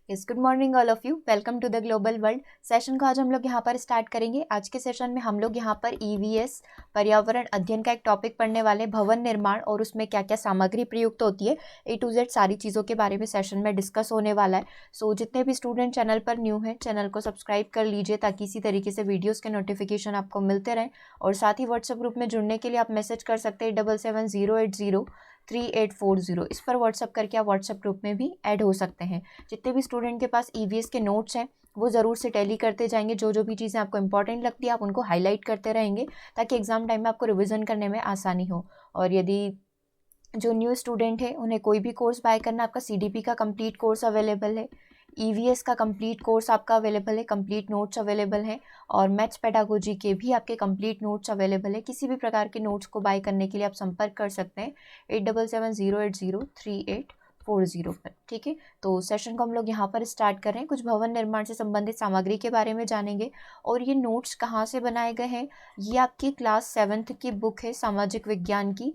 Good morning all of you. Welcome to the global world. Session को आज हम लोग यहाँ पर स्टार्ट करेंगे। आज के सेशन में हम लोग यहाँ पर ईवीएस पर्यावरण अध्ययन का एक टॉपिक पढ़ने वाले, भवन निर्माण और उसमें क्या क्या सामग्री प्रयुक्त होती है, ए टू जेड सारी चीज़ों के बारे में सेशन में डिस्कस होने वाला है। सो जितने भी स्टूडेंट चैनल पर न्यू हैं, चैनल को सब्सक्राइब कर लीजिए ताकि इसी तरीके से वीडियोज़ के नोटिफिकेशन आपको मिलते रहें। और साथ ही व्हाट्सएप ग्रुप में जुड़ने के लिए आप मैसेज कर सकते हैं 7770803840। इस पर व्हाट्सएप करके आप व्हाट्सएप ग्रुप में भी ऐड हो सकते हैं। जितने भी स्टूडेंट के पास ईवीएस के नोट्स हैं वो ज़रूर से टैली करते जाएंगे। जो जो भी चीज़ें आपको इंपॉर्टेंट लगती है आप उनको हाईलाइट करते रहेंगे ताकि एग्जाम टाइम में आपको रिवीजन करने में आसानी हो। और यदि जो न्यू स्टूडेंट है उन्हें कोई भी कोर्स बाय करना, आपका सीडीपी का कंप्लीट कोर्स अवेलेबल है, ईवीएस का कंप्लीट कोर्स आपका अवेलेबल है, कंप्लीट नोट्स अवेलेबल हैं और मैथ्स पेडागोजी के भी आपके कंप्लीट नोट्स अवेलेबल है। किसी भी प्रकार के नोट्स को बाय करने के लिए आप संपर्क कर सकते हैं 8770803840 पर। ठीक है, तो सेशन को हम लोग यहाँ पर स्टार्ट कर रहे हैं। कुछ भवन निर्माण से संबंधित सामग्री के बारे में जानेंगे और ये नोट्स कहाँ से बनाए गए हैं। ये आपकी क्लास 7th की बुक है सामाजिक विज्ञान की,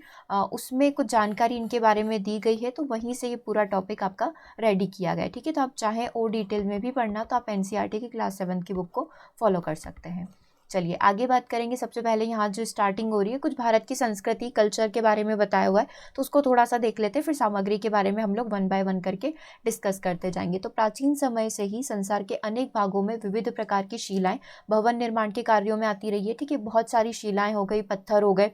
उसमें कुछ जानकारी इनके बारे में दी गई है, तो वहीं से ये पूरा टॉपिक आपका रेडी किया गया है। ठीक है, तो आप चाहें और डिटेल में भी पढ़ना तो आप एनसीईआरटी की क्लास 7 की बुक को फॉलो कर सकते हैं। चलिए आगे बात करेंगे। सबसे पहले यहाँ जो स्टार्टिंग हो रही है, कुछ भारत की संस्कृति कल्चर के बारे में बताया हुआ है, तो उसको थोड़ा सा देख लेते हैं, फिर सामग्री के बारे में हम लोग वन बाय वन करके डिस्कस करते जाएंगे। तो प्राचीन समय से ही संसार के अनेक भागों में विविध प्रकार की शिलाएं भवन निर्माण के कार्यों में आती रही है। ठीक है, बहुत सारी शिलाएं हो गई, पत्थर हो गए,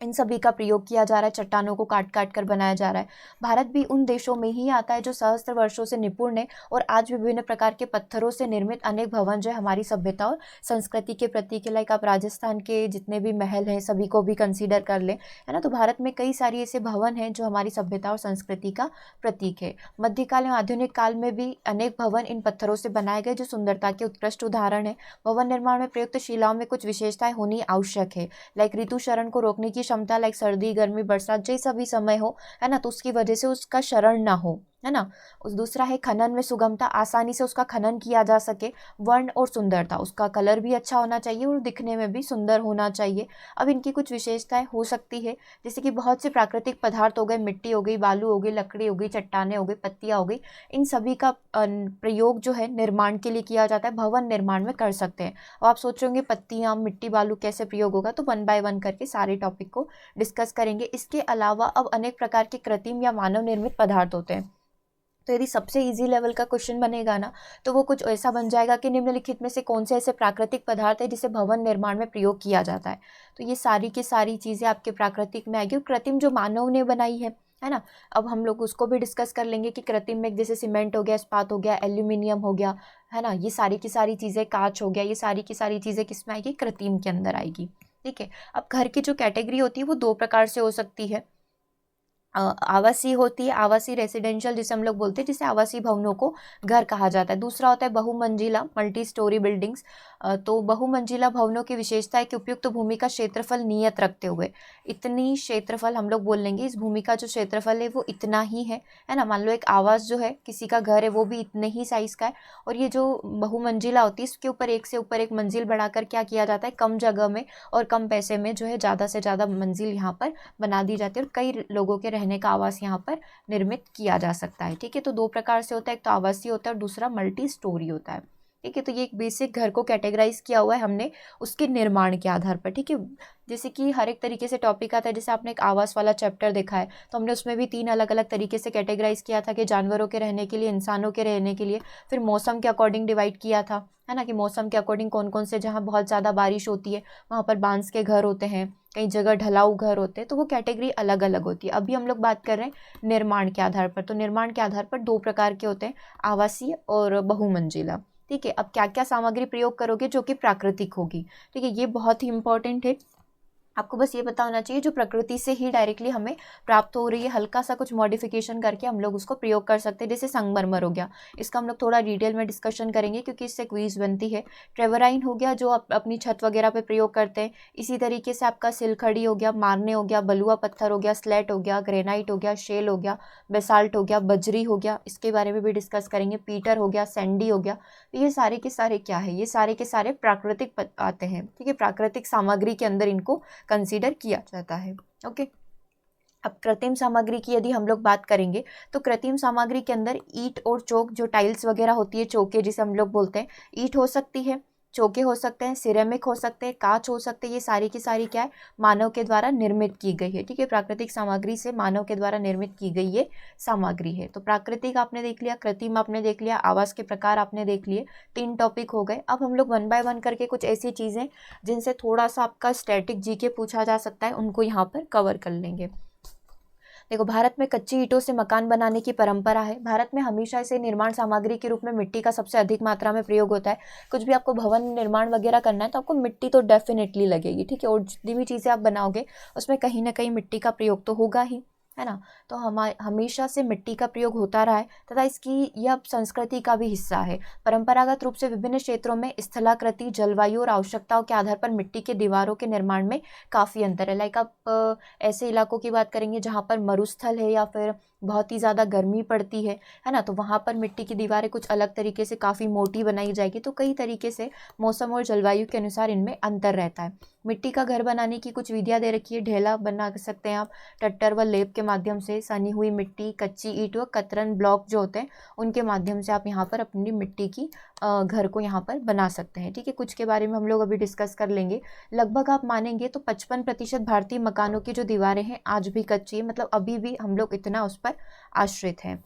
इन सभी का प्रयोग किया जा रहा है, चट्टानों को काट काट कर बनाया जा रहा है। भारत भी उन देशों में ही आता है जो सहस्त्र वर्षों से निपुण है और आज विभिन्न प्रकार के पत्थरों से निर्मित अनेक भवन जो है हमारी सभ्यता और संस्कृति के प्रतीक है। लाइक आप राजस्थान के जितने भी महल हैं सभी को भी कंसीडर कर लें, है ना। तो भारत में कई सारी ऐसे भवन हैं जो हमारी सभ्यता और संस्कृति का प्रतीक है। मध्यकाल एवं आधुनिक काल में भी अनेक भवन इन पत्थरों से बनाए गए जो सुंदरता के उत्कृष्ट उदाहरण है। भवन निर्माण में प्रयुक्त शिलाओं में कुछ विशेषताएं होनी आवश्यक है। लाइक ऋतु शरण को रोकने की क्षमता, लाइक सर्दी गर्मी बरसात जैसा भी समय हो, है ना, तो उसकी वजह से उसका शरण ना हो, है ना। उस दूसरा है खनन में सुगमता, आसानी से उसका खनन किया जा सके। वर्ण और सुंदरता, उसका कलर भी अच्छा होना चाहिए और दिखने में भी सुंदर होना चाहिए। अब इनकी कुछ विशेषताएं हो सकती है जैसे कि बहुत से प्राकृतिक पदार्थ हो गए, मिट्टी हो गई, बालू हो गई, लकड़ी हो गई, चट्टाने हो गई, पत्तियां हो गई, इन सभी का प्रयोग जो है निर्माण के लिए किया जाता है, भवन निर्माण में कर सकते हैं। और आप सोच रहे होंगे पत्तियां, मिट्टी, बालू कैसे प्रयोग होगा, तो वन बाय वन करके सारे टॉपिक को डिस्कस करेंगे। इसके अलावा अब अनेक प्रकार के कृत्रिम या मानव निर्मित पदार्थ होते हैं। तो यदि सबसे इजी लेवल का क्वेश्चन बनेगा ना तो वो कुछ ऐसा बन जाएगा कि निम्नलिखित में से कौन से ऐसे प्राकृतिक पदार्थ है जिसे भवन निर्माण में प्रयोग किया जाता है। तो ये सारी की सारी चीज़ें आपके प्राकृतिक में आएगी और कृत्रिम जो मानव ने बनाई है ना। अब हम लोग उसको भी डिस्कस कर लेंगे कि कृत्रिम में जैसे सीमेंट हो गया, इस्पात हो गया, एल्यूमिनियम हो गया, है ना, ये सारी की सारी चीज़ें, कांच हो गया, ये सारी की सारी चीज़ें किस में आएगी, कृत्रिम के अंदर आएगी। ठीक है, अब घर की जो कैटेगरी होती है वो दो प्रकार से हो सकती है। आवासीय होती है, आवासीय रेसिडेंशियल जिसे हम लोग बोलते हैं, जिसे आवासीय भवनों को घर कहा जाता है। दूसरा होता है बहुमंजिला, मल्टी स्टोरी बिल्डिंग्स। तो बहुमंजिला भवनों की विशेषता है कि उपयुक्त भूमि का क्षेत्रफल नियत रखते हुए, इतनी क्षेत्रफल हम लोग बोल लेंगे, इस भूमि का जो क्षेत्रफल है वो इतना ही है ना। मान लो एक आवास जो है, किसी का घर है, वो भी इतने ही साइज का है। और ये जो बहुमंजिला होती है इसके ऊपर एक से ऊपर एक मंजिल बढ़ाकर क्या किया जाता है, कम जगह में और कम पैसे में जो है ज़्यादा से ज़्यादा मंजिल यहाँ पर बना दी जाती है और कई लोगों के रहने का आवास यहाँ पर निर्मित किया जा सकता है। ठीक है, तो दो प्रकार से होता है, एक तो आवासीय होता है और दूसरा मल्टी स्टोरी होता है। ठीक है, तो ये एक बेसिक घर को कैटेगराइज किया हुआ है हमने उसके निर्माण के आधार पर। ठीक है, जैसे कि हर एक तरीके से टॉपिक आता है, जैसे आपने एक आवास वाला चैप्टर देखा है तो हमने उसमें भी 3 अलग अलग तरीके से कैटेगराइज किया था कि जानवरों के रहने के लिए, इंसानों के रहने के लिए, फिर मौसम के अकॉर्डिंग डिवाइड किया था, है ना, कि मौसम के अकॉर्डिंग कौन कौन से, जहाँ बहुत ज़्यादा बारिश होती है वहाँ पर बांस के घर होते हैं, कई जगह ढलाऊ घर होते हैं, तो वो कैटेगरी अलग अलग होती है। अभी हम लोग बात कर रहे हैं निर्माण के आधार पर, तो निर्माण के आधार पर 2 प्रकार के होते हैं, आवासीय और बहुमंजिला। ठीक है, अब क्या क्या सामग्री प्रयोग करोगे जो कि प्राकृतिक होगी। ठीक है, ये बहुत ही इंपॉर्टेंट है, आपको बस ये पता होना चाहिए जो प्रकृति से ही डायरेक्टली हमें प्राप्त हो रही है, हल्का सा कुछ मॉडिफिकेशन करके हम लोग उसको प्रयोग कर सकते हैं। जैसे संगमरमर हो गया, इसका हम लोग थोड़ा डिटेल में डिस्कशन करेंगे क्योंकि इससे क्वीज बनती है। ट्रेवराइन हो गया जो अपनी छत वगैरह पे प्रयोग करते हैं। इसी तरीके से आपका सिलखड़ी हो गया, मारने हो गया, बलुआ पत्थर हो गया, स्लेट हो गया, ग्रेनाइट हो गया, शेल हो गया, बेसाल्ट हो गया, बजरी हो गया, इसके बारे में भी डिस्कस करेंगे। पीटर हो गया, सैंडी हो गया। तो ये सारे के सारे क्या है, ये सारे के सारे प्राकृतिक आते हैं। ठीक है, प्राकृतिक सामग्री के अंदर इनको कंसीडर किया जाता है। ओके, अब कृत्रिम सामग्री की यदि हम लोग बात करेंगे तो कृत्रिम सामग्री के अंदर ईंट और चौक, जो टाइल्स वगैरह होती है, चौके जिसे हम लोग बोलते हैं, ईंट हो सकती है, चौके हो सकते हैं, सिरेमिक हो सकते हैं, कांच हो सकते हैं, ये सारी की सारी क्या है, मानव के द्वारा निर्मित की गई है। ठीक है, प्राकृतिक सामग्री से मानव के द्वारा निर्मित की गई ये सामग्री है। तो प्राकृतिक आपने देख लिया, कृत्रिम आपने देख लिया, आवास के प्रकार आपने देख लिए, 3 टॉपिक हो गए। अब हम लोग 1 बाय 1 करके कुछ ऐसी चीज़ें जिनसे थोड़ा सा आपका स्टैटिक जीके पूछा जा सकता है, उनको यहाँ पर कवर कर लेंगे। देखो, भारत में कच्ची ईंटों से मकान बनाने की परंपरा है। भारत में हमेशा से निर्माण सामग्री के रूप में मिट्टी का सबसे अधिक मात्रा में प्रयोग होता है। कुछ भी आपको भवन निर्माण वगैरह करना है तो आपको मिट्टी तो डेफिनेटली लगेगी। ठीक है, और जितनी भी चीज़ें आप बनाओगे उसमें कहीं ना कहीं मिट्टी का प्रयोग तो होगा ही, है ना। तो हमेशा से मिट्टी का प्रयोग होता रहा है तथा इसकी यह संस्कृति का भी हिस्सा है। परंपरागत रूप से विभिन्न क्षेत्रों में स्थलाकृति, जलवायु और आवश्यकताओं के आधार पर मिट्टी के दीवारों के निर्माण में काफ़ी अंतर है। लाइक आप ऐसे इलाकों की बात करेंगे जहाँ पर मरुस्थल है या फिर बहुत ही ज़्यादा गर्मी पड़ती है ना, तो वहाँ पर मिट्टी की दीवारें कुछ अलग तरीके से काफ़ी मोटी बनाई जाएगी। तो कई तरीके से मौसम और जलवायु के अनुसार इनमें अंतर रहता है। मिट्टी का घर बनाने की कुछ विधियाँ दे रखी है। ढेला बना सकते हैं आप टट्टर व लेप के माध्यम से, सनी हुई मिट्टी, कच्ची ईंट व कतरन ब्लॉक जो होते हैं उनके माध्यम से आप यहाँ पर अपनी मिट्टी की घर को यहाँ पर बना सकते हैं। ठीक है, कुछ के बारे में हम लोग अभी डिस्कस कर लेंगे। लगभग आप मानेंगे तो 55% भारतीय मकानों की जो दीवारें हैं आज भी कच्ची है, मतलब अभी भी हम लोग इतना उस पर आश्रित हैं।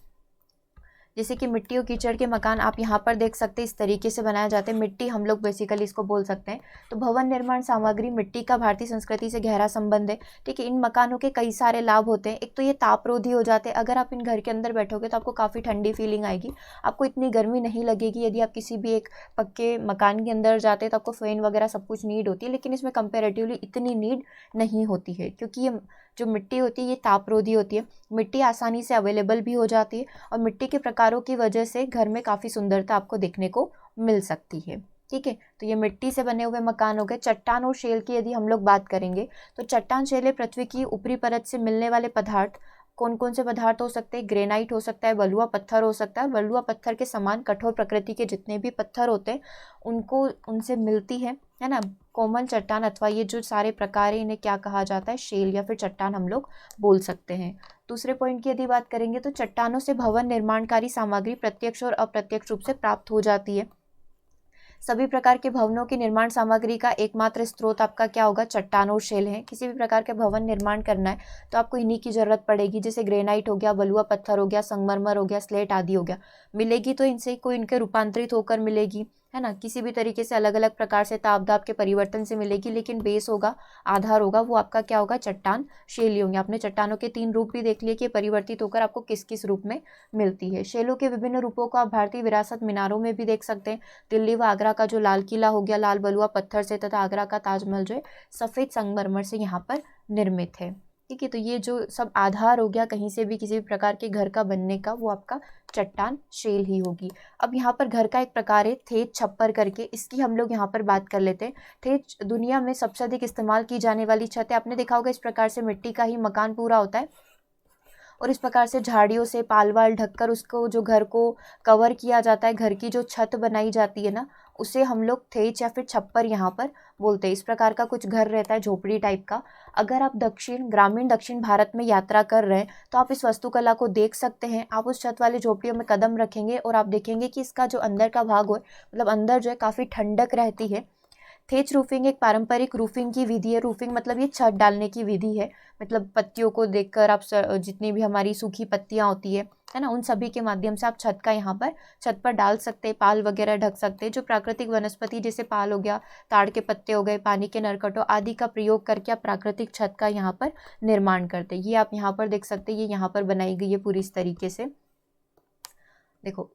जैसे कि मिट्टी और कीचड़ के मकान आप यहाँ पर देख सकते हैं, इस तरीके से बनाए जाते हैं। मिट्टी हम लोग बेसिकली इसको बोल सकते हैं। तो भवन निर्माण सामग्री मिट्टी का भारतीय संस्कृति से गहरा संबंध है। ठीक है, इन मकानों के कई सारे लाभ होते हैं। एक तो ये तापरोधी हो जाते हैं। अगर आप इन घर के अंदर बैठोगे तो आपको काफ़ी ठंडी फीलिंग आएगी, आपको इतनी गर्मी नहीं लगेगी। यदि आप किसी भी एक पक्के मकान के अंदर जाते हैं तो आपको फैन वगैरह सब कुछ नीड होती है, लेकिन इसमें कंपेरेटिवली इतनी नीड नहीं होती है, क्योंकि ये जो मिट्टी होती है ये तापरोधी होती है। मिट्टी आसानी से अवेलेबल भी हो जाती है और मिट्टी के प्रकारों की वजह से घर में काफ़ी सुंदरता आपको देखने को मिल सकती है। ठीक है, तो ये मिट्टी से बने हुए मकान हो गए। चट्टान और शेल की यदि हम लोग बात करेंगे तो चट्टान शेलें पृथ्वी की ऊपरी परत से मिलने वाले पदार्थ, कौन कौन से पदार्थ हो सकते हैं? ग्रेनाइट हो सकता है, बलुआ पत्थर हो सकता है। बलुआ पत्थर के समान कठोर प्रकृति के जितने भी पत्थर होते हैं उनको उनसे मिलती है ना। कोमल चट्टान अथवा ये जो सारे प्रकार है इन्हें क्या कहा जाता है? शेल या फिर चट्टान हम लोग बोल सकते हैं। दूसरे पॉइंट की यदि बात करेंगे तो चट्टानों से भवन निर्माणकारी सामग्री प्रत्यक्ष और अप्रत्यक्ष रूप से प्राप्त हो जाती है। सभी प्रकार के भवनों की निर्माण सामग्री का एकमात्र स्रोत आपका क्या होगा? चट्टान और शेल है। किसी भी प्रकार के भवन निर्माण करना है तो आपको इन्हीं की जरूरत पड़ेगी, जैसे ग्रेनाइट हो गया, बलुआ पत्थर हो गया, संगमरमर हो गया, स्लेट आदि हो गया। मिलेगी तो इनसे कोई इनके रूपांतरित होकर मिलेगी, है ना। किसी भी तरीके से अलग अलग प्रकार से ताप दाप के परिवर्तन से मिलेगी, लेकिन बेस होगा, आधार होगा, वो आपका क्या होगा? चट्टान शैली होंगे। आपने चट्टानों के 3 रूप भी देख लिए कि परिवर्तित होकर आपको किस किस रूप में मिलती है। शैलों के विभिन्न रूपों को आप भारतीय विरासत मीनारों में भी देख सकते हैं। दिल्ली व आगरा का जो लाल किला हो गया, लाल बलुआ पत्थर से, तथा आगरा का ताजमहल जो है सफ़ेद संगमरमर से यहाँ पर निर्मित है। ठीक है, तो ये जो सब आधार हो गया कहीं से भी किसी भी प्रकार के घर का बनने का, वो आपका चट्टान शेल ही होगी। अब यहाँ पर घर का एक प्रकार है थेच छप्पर करके, इसकी हम लोग यहाँ पर बात कर लेते हैं। थेच दुनिया में सबसे अधिक इस्तेमाल की जाने वाली छत है। आपने देखा होगा इस प्रकार से मिट्टी का ही मकान पूरा होता है और इस प्रकार से झाड़ियों से पाल वाल ढककर उसको जो घर को कवर किया जाता है, घर की जो छत बनाई जाती है ना, उसे हम लोग थेच या फिर छप्पर यहाँ पर बोलते हैं। इस प्रकार का कुछ घर रहता है झोपड़ी टाइप का। अगर आप ग्रामीण दक्षिण भारत में यात्रा कर रहे हैं तो आप इस वास्तुकला को देख सकते हैं। आप उस छत वाली झोपड़ियों में कदम रखेंगे और आप देखेंगे कि इसका जो अंदर का भाग हो, मतलब अंदर जो है काफ़ी ठंडक रहती है। थेच रूफिंग एक पारंपरिक रूफिंग की विधि है। रूफिंग मतलब ये छत डालने की विधि है। मतलब पत्तियों को देखकर आप जितनी भी हमारी सूखी पत्तियां होती है ना, उन सभी के माध्यम से आप छत का यहाँ पर छत पर डाल सकते हैं, पाल वगैरह ढक सकते हैं। जो प्राकृतिक वनस्पति जैसे पाल हो गया, ताड़ के पत्ते हो गए, पानी के नरकटों आदि का प्रयोग करके आप प्राकृतिक छत का यहाँ पर निर्माण करते हैं। ये आप यहाँ पर देख सकते हैं, ये यहाँ पर बनाई गई है पूरी इस तरीके से। देखो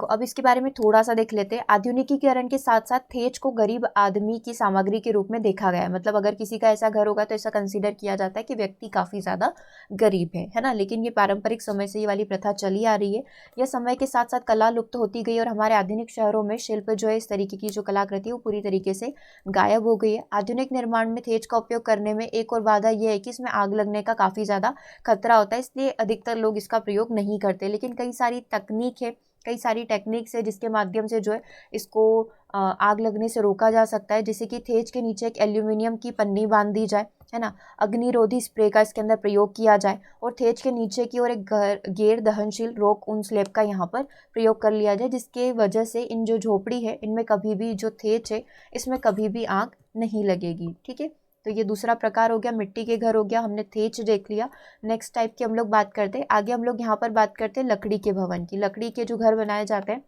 अब इसके बारे में थोड़ा सा देख लेते हैं। आधुनिकीकरण के साथ साथ थेच को गरीब आदमी की सामग्री के रूप में देखा गया है। मतलब अगर किसी का ऐसा घर होगा तो ऐसा कंसीडर किया जाता है कि व्यक्ति काफ़ी ज़्यादा गरीब है ना। लेकिन ये पारंपरिक समय से ये वाली प्रथा चली आ रही है। यह समय के साथ साथ कला लुप्त होती गई और हमारे आधुनिक शहरों में शिल्प जो है, इस तरीके की जो कलाकृति है वो पूरी तरीके से गायब हो गई है। आधुनिक निर्माण में थेच का उपयोग करने में एक और बाधा यह है कि इसमें आग लगने का काफ़ी ज़्यादा खतरा होता है, इसलिए अधिकतर लोग इसका प्रयोग नहीं करते। लेकिन कई सारी तकनीक है, कई सारी टेक्निक्स है जिसके माध्यम से जो है इसको आग लगने से रोका जा सकता है, जैसे कि थेच के नीचे एक एल्यूमिनियम की पन्नी बांध दी जाए, है ना, अग्निरोधी स्प्रे का इसके अंदर प्रयोग किया जाए और थेच के नीचे की ओर एक गैर दहनशील रॉक ऊन स्लैब का यहाँ पर प्रयोग कर लिया जाए, जिसके वजह से इन जो झोपड़ी है इनमें कभी भी जो थेच है इसमें कभी भी आग नहीं लगेगी। ठीक है, तो ये दूसरा प्रकार हो गया, मिट्टी के घर हो गया, हमने थेच देख लिया। नेक्स्ट टाइप की हम लोग बात करते हैं, आगे हम लोग यहाँ पर बात करते हैं लकड़ी के भवन की। लकड़ी के जो घर बनाए जाते हैं,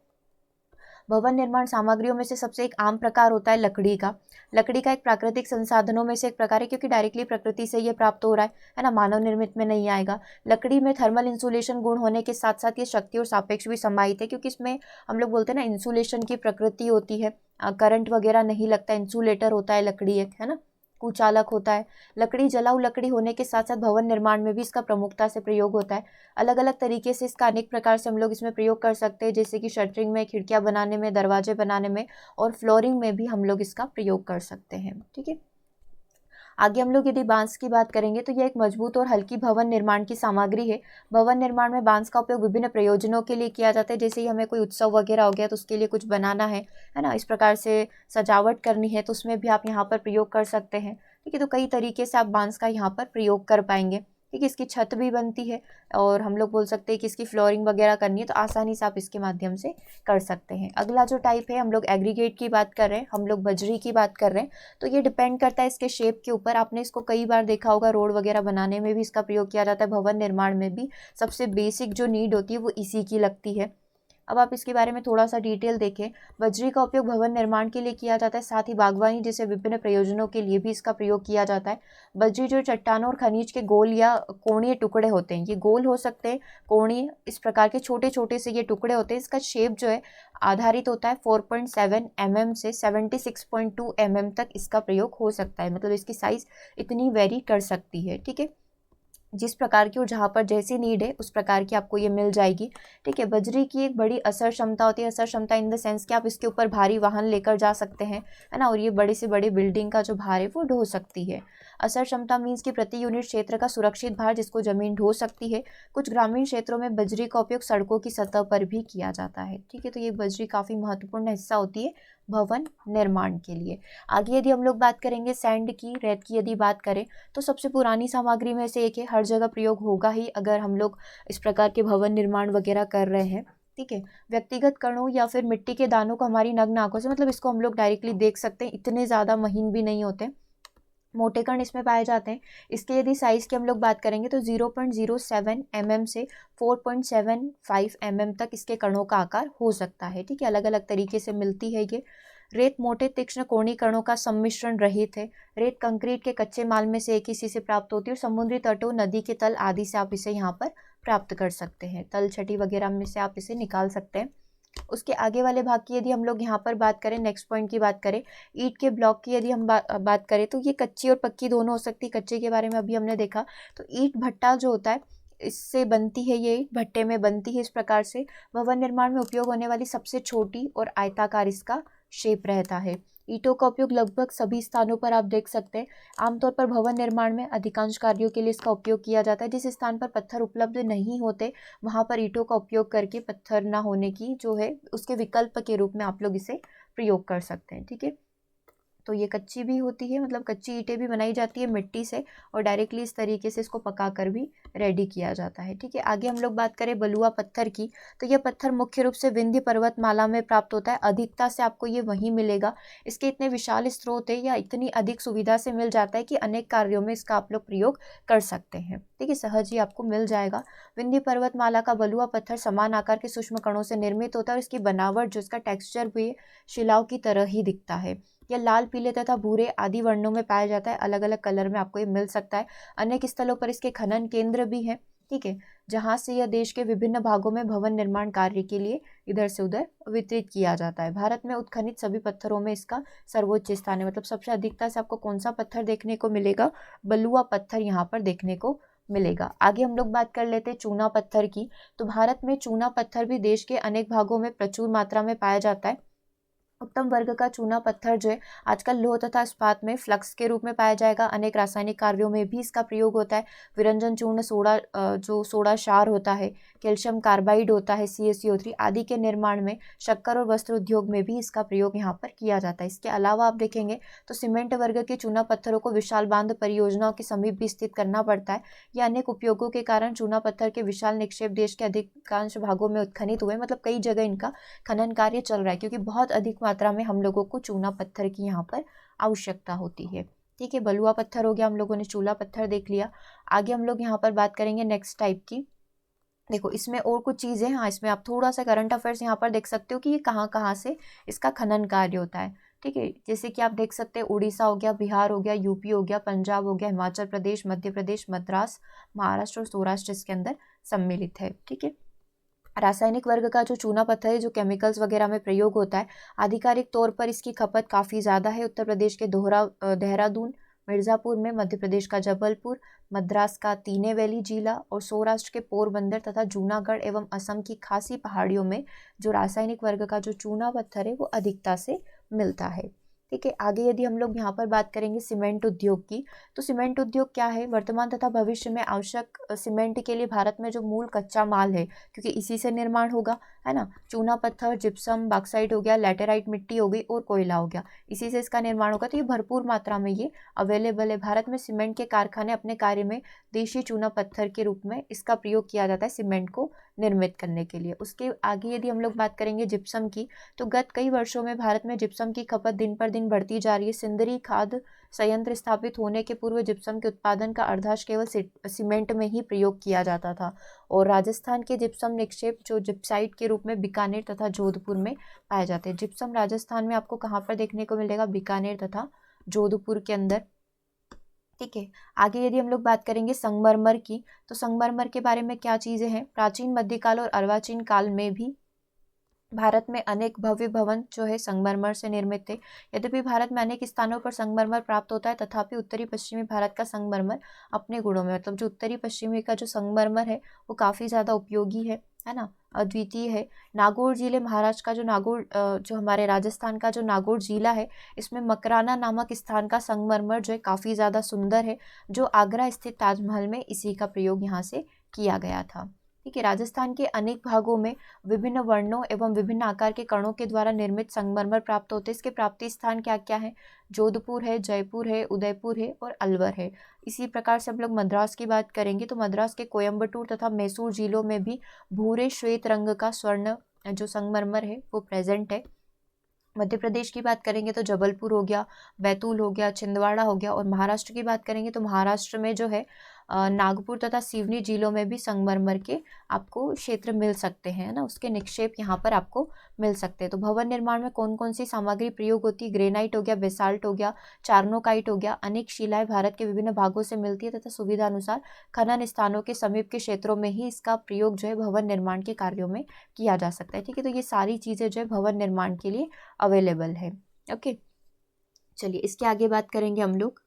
भवन निर्माण सामग्रियों में से सबसे एक आम प्रकार होता है लकड़ी का। लकड़ी का एक प्राकृतिक संसाधनों में से एक प्रकार है, क्योंकि डायरेक्टली प्रकृति से ये प्राप्त हो रहा है ना, मानव निर्मित में नहीं आएगा। लकड़ी में थर्मल इंसुलेशन गुण होने के साथ साथ ये शक्ति और सापेक्ष भी समाहित है, क्योंकि इसमें हम लोग बोलते हैं ना इंसुलेशन की प्रकृति होती है, करंट वगैरह नहीं लगता, इंसुलेटर होता है लकड़ी एक, है ना, कुचालक होता है। लकड़ी जलाऊ लकड़ी होने के साथ साथ भवन निर्माण में भी इसका प्रमुखता से प्रयोग होता है। अलग अलग तरीके से इसका अनेक प्रकार से हम लोग इसमें प्रयोग कर सकते हैं, जैसे कि शटरिंग में, खिड़कियां बनाने में, दरवाजे बनाने में और फ्लोरिंग में भी हम लोग इसका प्रयोग कर सकते हैं। ठीक है, आगे हम लोग यदि बांस की बात करेंगे तो यह एक मजबूत और हल्की भवन निर्माण की सामग्री है। भवन निर्माण में बांस का उपयोग विभिन्न प्रयोजनों के लिए किया जाता है, जैसे ही हमें कोई उत्सव वगैरह हो गया तो उसके लिए कुछ बनाना है ना, इस प्रकार से सजावट करनी है तो उसमें भी आप यहाँ पर प्रयोग कर सकते हैं। ठीक है, तो कई तरीके से आप बांस का यहाँ पर प्रयोग कर पाएंगे। ठीक है, इसकी छत भी बनती है और हम लोग बोल सकते हैं कि इसकी फ्लोरिंग वगैरह करनी है तो आसानी से आप इसके माध्यम से कर सकते हैं। अगला जो टाइप है, हम लोग एग्रीगेट की बात कर रहे हैं, हम लोग बजरी की बात कर रहे हैं। तो ये डिपेंड करता है इसके शेप के ऊपर। आपने इसको कई बार देखा होगा, रोड वगैरह बनाने में भी इसका प्रयोग किया जाता है, भवन निर्माण में भी सबसे बेसिक जो नीड होती है वो इसी की लगती है। अब आप इसके बारे में थोड़ा सा डिटेल देखें। बजरी का उपयोग भवन निर्माण के लिए किया जाता है, साथ ही बागवानी जैसे विभिन्न प्रयोजनों के लिए भी इसका प्रयोग किया जाता है। बजरी जो चट्टानों और खनिज के गोल या कोणीय टुकड़े होते हैं, ये गोल हो सकते हैं, कोणीय, इस प्रकार के छोटे छोटे से ये टुकड़े होते हैं। इसका शेप जो है आधारित होता है 4.7 mm से 76.2 mm तक इसका प्रयोग हो सकता है, मतलब इसकी साइज इतनी वेरी कर सकती है। ठीक है, जिस प्रकार की और जहाँ पर जैसी नीड है उस प्रकार की आपको ये मिल जाएगी। ठीक है, बजरी की एक बड़ी असर क्षमता होती है, असर क्षमता इन द सेंस कि आप इसके ऊपर भारी वाहन लेकर जा सकते हैं, है ना, और ये बड़े से बड़े बिल्डिंग का जो भार है वो ढो सकती है। असर क्षमता मीन्स कि प्रति यूनिट क्षेत्र का सुरक्षित भार जिसको जमीन ढो सकती है। कुछ ग्रामीण क्षेत्रों में बजरी का उपयोग सड़कों की सतह पर भी किया जाता है। ठीक है, तो ये बजरी काफ़ी महत्वपूर्ण हिस्सा होती है भवन निर्माण के लिए। आगे यदि हम लोग बात करेंगे सैंड की, रेत की यदि बात करें तो सबसे पुरानी सामग्री में से एक है, हर जगह प्रयोग होगा ही अगर हम लोग इस प्रकार के भवन निर्माण वगैरह कर रहे हैं। ठीक है, व्यक्तिगत कणों या फिर मिट्टी के दानों को हमारी नग्न आंखों से, मतलब इसको हम लोग डायरेक्टली देख सकते हैं, इतने ज़्यादा महीन भी नहीं होते, मोटे कण इसमें पाए जाते हैं। इसके यदि साइज़ की हम लोग बात करेंगे तो 0.07 mm से 4.75 mm तक इसके कणों का आकार हो सकता है। ठीक है, अलग अलग तरीके से मिलती है ये। रेत मोटे तीक्ष्ण कोणीय कणों का सम्मिश्रण रहित है। रेत कंक्रीट के कच्चे माल में से एक हिस्से से प्राप्त होती है और समुद्री तटों, नदी के तल आदि से आप इसे यहाँ पर प्राप्त कर सकते हैं। तल छटी वगैरह में से आप इसे निकाल सकते हैं। उसके आगे वाले भाग की यदि हम लोग यहाँ पर बात करें, नेक्स्ट पॉइंट की बात करें, ईंट के ब्लॉक की यदि हम बात करें तो ये कच्ची और पक्की दोनों हो सकती है। कच्चे के बारे में अभी हमने देखा, तो ईंट भट्टा जो होता है इससे बनती है, ये ईंट भट्टे में बनती है। इस प्रकार से भवन निर्माण में उपयोग होने वाली सबसे छोटी और आयताकार इसका शेप रहता है। ईंटों का उपयोग लगभग सभी स्थानों पर आप देख सकते हैं। आमतौर पर भवन निर्माण में अधिकांश कार्यों के लिए इसका उपयोग किया जाता है। जिस स्थान पर पत्थर उपलब्ध नहीं होते वहाँ पर ईंटों का उपयोग करके पत्थर ना होने की जो है उसके विकल्प के रूप में आप लोग इसे प्रयोग कर सकते हैं। ठीक है, तो ये कच्ची भी होती है, मतलब कच्ची ईंटें भी बनाई जाती है मिट्टी से और डायरेक्टली इस तरीके से इसको पकाकर भी रेडी किया जाता है। ठीक है, आगे हम लोग बात करें बलुआ पत्थर की, तो यह पत्थर मुख्य रूप से विंध्य पर्वतमाला में प्राप्त होता है। अधिकता से आपको ये वहीं मिलेगा। इसके इतने विशाल स्रोत है या इतनी अधिक सुविधा से मिल जाता है कि अनेक कार्यों में इसका आप लोग प्रयोग कर सकते हैं। ठीक है, सहज ही आपको मिल जाएगा। विंध्य पर्वतमाला का बलुआ पत्थर समान आकार के सूक्ष्म कणों से निर्मित होता है और इसकी बनावट जो इसका टेक्सचर भी शिलाओं की तरह ही दिखता है। यह लाल, पीले तथा भूरे आदि वर्णों में पाया जाता है। अलग अलग कलर में आपको ये मिल सकता है। अनेक स्थलों पर इसके खनन केंद्र भी हैं। ठीक है, जहाँ से यह देश के विभिन्न भागों में भवन निर्माण कार्य के लिए इधर से उधर वितरित किया जाता है। भारत में उत्खनित सभी पत्थरों में इसका सर्वोच्च स्थान है, मतलब सबसे अधिकता से आपको कौन सा पत्थर देखने को मिलेगा, बलुआ पत्थर यहाँ पर देखने को मिलेगा। आगे हम लोग बात कर लेते हैं चूना पत्थर की। तो भारत में चूना पत्थर भी देश के अनेक भागों में प्रचुर मात्रा में पाया जाता है। उत्तम वर्ग का चूना पत्थर जो है आजकल लोह तथा इस्पात में फ्लक्स के रूप में पाया जाएगा। अनेक रासायनिक कार्यों में भी इसका प्रयोग होता है। विरंजन चूर्ण, सोडा जो सोडा क्षार होता है, कैल्शियम कार्बाइड होता है, CaCO3 आदि के निर्माण में, शक्कर और वस्त्र उद्योग में भी इसका प्रयोग यहाँ पर किया जाता है। इसके अलावा आप देखेंगे तो सीमेंट वर्ग के चूना पत्थरों को विशाल बांध परियोजनाओं के समीप भी स्थित करना पड़ता है। यह अनेक उपयोगों के कारण चूना पत्थर के विशाल निक्षेप देश के अधिकांश भागों में उत्खनित हुए, मतलब कई जगह इनका खनन कार्य चल रहा है, क्योंकि बहुत अधिक मात्रा में हम लोगों को चूना पत्थर की यहाँ पर आवश्यकता होती है। ठीक है, बलुआ पत्थर हो गया, हम लोगों ने चूना पत्थर देख लिया। आगे हम लोग यहाँ पर बात करेंगे नेक्स्ट टाइप की। देखो इसमें और कुछ चीज़ें, हाँ इसमें आप थोड़ा सा करंट अफेयर्स यहाँ पर देख सकते हो कि ये कहाँ कहाँ से इसका खनन कार्य होता है। ठीक है, जैसे कि आप देख सकते हैं उड़ीसा हो गया, बिहार हो गया, यूपी हो गया, पंजाब हो गया, हिमाचल प्रदेश, मध्य प्रदेश, मद्रास, महाराष्ट्र और सौराष्ट्र इसके अंदर सम्मिलित है। ठीक है, रासायनिक वर्ग का जो चूना पत्थर है जो केमिकल्स वगैरह में प्रयोग होता है, आधिकारिक तौर पर इसकी खपत काफ़ी ज़्यादा है। उत्तर प्रदेश के देहरादून, मिर्ज़ापुर में, मध्य प्रदेश का जबलपुर, मद्रास का तीने वैली जिला और सौराष्ट्र के पोरबंदर तथा जूनागढ़ एवं असम की खासी पहाड़ियों में जो रासायनिक वर्ग का जो चूना पत्थर है वो अधिकता से मिलता है। ठीक है, आगे यदि हम लोग यहाँ पर बात करेंगे सीमेंट उद्योग की, तो सीमेंट उद्योग क्या है? वर्तमान तथा भविष्य में आवश्यक सीमेंट के लिए भारत में जो मूल कच्चा माल है, क्योंकि इसी से निर्माण होगा, है ना, चूना पत्थर, जिप्सम, बॉक्साइट हो गया, लैटेराइट मिट्टी हो गई और कोयला हो गया, इसी से इसका निर्माण होगा। तो ये भरपूर मात्रा में ये अवेलेबल है। भारत में सीमेंट के कारखाने अपने कार्य में देशी चूना पत्थर के रूप में इसका प्रयोग किया जाता है सीमेंट को निर्मित करने के लिए। उसके आगे यदि हम लोग बात करेंगे जिप्सम की, तो गत कई वर्षों में भारत में जिप्सम की खपत दिन पर दिन बढ़ती जा रही है। सिंदरी खाद संयंत्र स्थापित होने के पूर्व जिप्सम के उत्पादन का अर्धांश केवल सीमेंट में ही प्रयोग किया जाता था और राजस्थान के जिप्सम निक्षेप जो जिप्साइट के रूप में बीकानेर तथा जोधपुर में पाए जाते हैं। जिप्सम राजस्थान में आपको कहाँ पर देखने को मिलेगा? बीकानेर तथा जोधपुर के अंदर। ठीक है, आगे यदि हम लोग बात करेंगे संगमरमर की, तो संगमरमर के बारे में क्या चीज़ें हैं? प्राचीन, मध्यकाल और अर्वाचीन काल में भी भारत में अनेक भव्य भवन जो है संगमरमर से निर्मित थे। यद्यपि भारत में अनेक स्थानों पर संगमरमर प्राप्त होता है, तथापि उत्तरी पश्चिमी भारत का संगमरमर अपने गुणों में, मतलब जो उत्तरी पश्चिमी का जो संगमरमर है वो काफ़ी ज़्यादा उपयोगी है ना, अद्वितीय है। नागौर जिले महाराष्ट्र का जो जो हमारे राजस्थान का जो नागौर जिला है, इसमें मकराना नामक स्थान का संगमरमर जो है काफ़ी ज़्यादा सुंदर है, जो आगरा स्थित ताजमहल में इसी का प्रयोग यहाँ से किया गया था। ठीक है, राजस्थान के अनेक भागों में विभिन्न वर्णों एवं विभिन्न आकार के कणों के द्वारा निर्मित संगमरमर प्राप्त होते हैं। इसके प्राप्ति स्थान क्या क्या है? जोधपुर है, जयपुर है, उदयपुर है और अलवर है। इसी प्रकार से हम लोग मद्रास की बात करेंगे तो मद्रास के कोयम्बटूर तथा मैसूर जिलों में भी भूरे श्वेत रंग का स्वर्ण जो संगमरमर है वो प्रेजेंट है। मध्य प्रदेश की बात करेंगे तो जबलपुर हो गया, बैतूल हो गया, छिंदवाड़ा हो गया और महाराष्ट्र की बात करेंगे तो महाराष्ट्र में जो है नागपुर तथा सिवनी जिलों में भी संगमरमर के आपको क्षेत्र मिल सकते हैं, ना, उसके निक्षेप यहाँ पर आपको मिल सकते हैं। तो भवन निर्माण में कौन कौन सी सामग्री प्रयोग होती है? ग्रेनाइट हो गया, बेसाल्ट हो गया, चार्नोकाइट हो गया। अनेक शिलाएं भारत के विभिन्न भागों से मिलती है तथा सुविधा अनुसार खनन स्थानों के समीप के क्षेत्रों में ही इसका प्रयोग जो है भवन निर्माण के कार्यों में किया जा सकता है। ठीक है, तो ये सारी चीज़ें जो है भवन निर्माण के लिए अवेलेबल है। ओके, चलिए इसके आगे बात करेंगे हम लोग।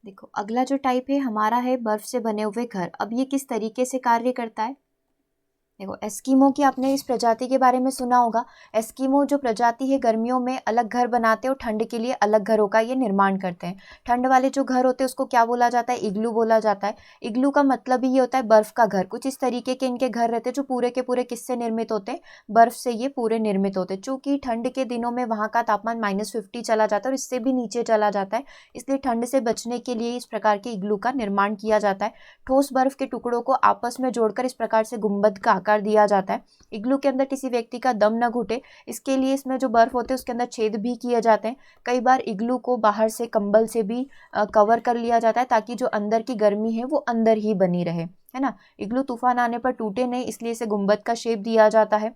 देखो अगला जो टाइप है हमारा है बर्फ से बने हुए घर। अब ये किस तरीके से कार्य करता है? देखो, एस्कीमो की आपने इस प्रजाति के बारे में सुना होगा। एस्कीमो जो प्रजाति है गर्मियों में अलग घर बनाते हैं और ठंड के लिए अलग घरों का ये निर्माण करते हैं। ठंड वाले जो घर होते हैं उसको क्या बोला जाता है? इग्लू बोला जाता है। इग्लू का मतलब ही ये होता है बर्फ का घर। कुछ इस तरीके के इनके घर रहते हैं जो पूरे के पूरे किससे निर्मित होते हैं? बर्फ से ये पूरे निर्मित होते हैं। चूंकि ठंड के दिनों में वहाँ का तापमान -50 चला जाता है और इससे भी नीचे चला जाता है, इसलिए ठंड से बचने के लिए इस प्रकार के इग्लू का निर्माण किया जाता है। ठोस बर्फ के टुकड़ों को आपस में जोड़कर इस प्रकार से गुंबद का आकार दिया जाता है। इग्लू के अंदर किसी व्यक्ति का दम न घुटे, इसके लिए इसमें जो बर्फ होते हैं उसके अंदर छेद भी किए जाते हैं। कई बार इग्लू को बाहर से कंबल से भी कवर कर लिया जाता है ताकि जो अंदर की गर्मी है वो अंदर ही बनी रहे, है ना। इग्लू तूफान आने पर टूटे नहीं, इसलिए इसे गुंबद का शेप दिया जाता है।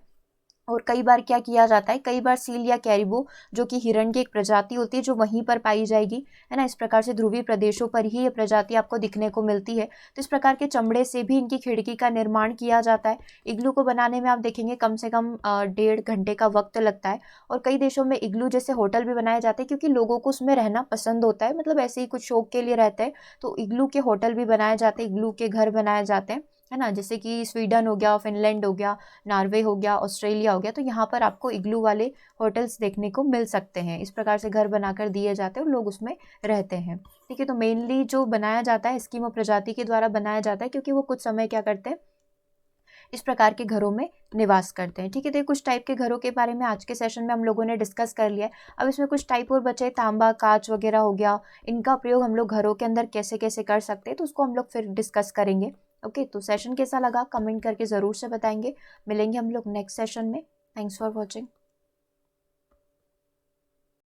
और कई बार क्या किया जाता है, कई बार सील या कैरिबो जो कि हिरण की एक प्रजाति होती है जो वहीं पर पाई जाएगी, है ना, इस प्रकार से ध्रुवीय प्रदेशों पर ही ये प्रजाति आपको दिखने को मिलती है। तो इस प्रकार के चमड़े से भी इनकी खिड़की का निर्माण किया जाता है। इग्लू को बनाने में आप देखेंगे कम से कम 1.5 घंटे का वक्त लगता है। और कई देशों में इग्लू जैसे होटल भी बनाए जाते हैं क्योंकि लोगों को उसमें रहना पसंद होता है, मतलब ऐसे ही कुछ शौक के लिए रहते हैं। तो इग्लू के होटल भी बनाए जाते हैं, इग्लू के घर बनाए जाते हैं, है ना, जैसे कि स्वीडन हो गया, फिनलैंड हो गया, नॉर्वे हो गया, ऑस्ट्रेलिया हो गया। तो यहाँ पर आपको इग्लू वाले होटल्स देखने को मिल सकते हैं। इस प्रकार से घर बनाकर दिए जाते हैं और लोग उसमें रहते हैं। ठीक है, तो मेनली जो बनाया जाता है एस्किमो प्रजाति के द्वारा बनाया जाता है क्योंकि वो कुछ समय क्या करते हैं, इस प्रकार के घरों में निवास करते हैं। ठीक है, तो कुछ टाइप के घरों के बारे में आज के सेशन में हम लोगों ने डिस्कस कर लिया है। अब इसमें कुछ टाइप और बचे, तांबा, कांच वगैरह हो गया, इनका प्रयोग हम लोग घरों के अंदर कैसे कैसे कर सकते हैं तो उसको हम लोग फिर डिस्कस करेंगे। ओके, तो सेशन कैसा लगा कमेंट करके ज़रूर से बताएंगे। मिलेंगे हम लोग नेक्स्ट सेशन में। Thanks for watching.